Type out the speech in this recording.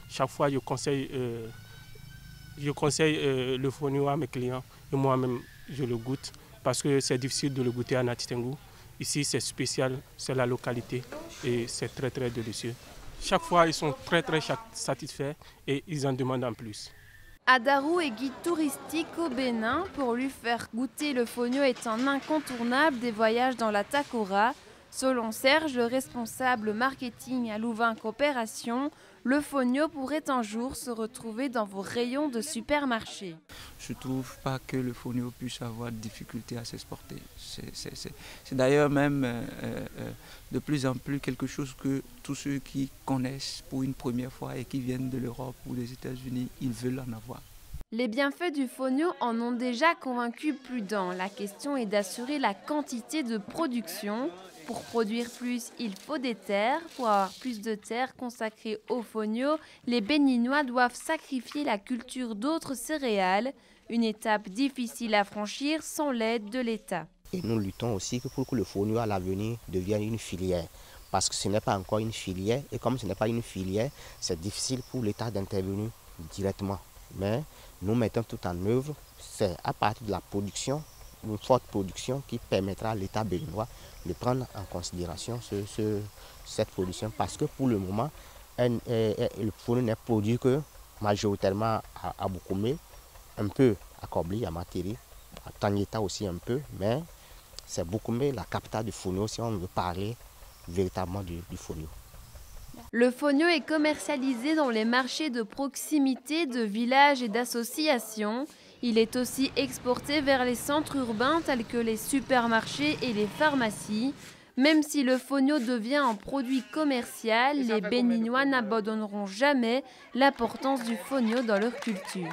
Chaque fois, je conseille le fonio à mes clients et moi-même, je le goûte parce que c'est difficile de le goûter à Nati Tengu. Ici, c'est spécial, c'est la localité et c'est très, très délicieux. Chaque fois, ils sont très, très satisfaits et ils en demandent en plus. Adarou est guide touristique au Bénin. Pour lui faire goûter le fonio est un incontournable des voyages dans la Takora. Selon Serge, le responsable marketing à Louvain Coopération, le fonio pourrait un jour se retrouver dans vos rayons de supermarché. Je ne trouve pas que le fonio puisse avoir de difficultés à s'exporter. C'est d'ailleurs même de plus en plus quelque chose que tous ceux qui connaissent pour une première fois et qui viennent de l'Europe ou des États-Unis, ils veulent en avoir. Les bienfaits du fonio en ont déjà convaincu plus d'un. La question est d'assurer la quantité de production. Pour produire plus, il faut des terres. Pour avoir plus de terres consacrées au fonio, les Béninois doivent sacrifier la culture d'autres céréales. Une étape difficile à franchir sans l'aide de l'État. Et nous luttons aussi pour que le fonio à l'avenir devienne une filière. Parce que ce n'est pas encore une filière. Et comme ce n'est pas une filière, c'est difficile pour l'État d'intervenir directement. Mais nous mettons tout en œuvre. C'est à partir de la production, une forte production qui permettra à l'État béninois de prendre en considération cette production. Parce que pour le moment, le fonio n'est produit que majoritairement à Boukoumé, un peu à Kobli, à Materi, à Tanyeta aussi un peu, mais c'est Boukoumé la capitale du fonio si on veut parler véritablement du fonio. Le fonio est commercialisé dans les marchés de proximité, de villages et d'associations. Il est aussi exporté vers les centres urbains tels que les supermarchés et les pharmacies. Même si le fonio devient un produit commercial, les Béninois n'abandonneront jamais l'importance du fonio dans leur culture.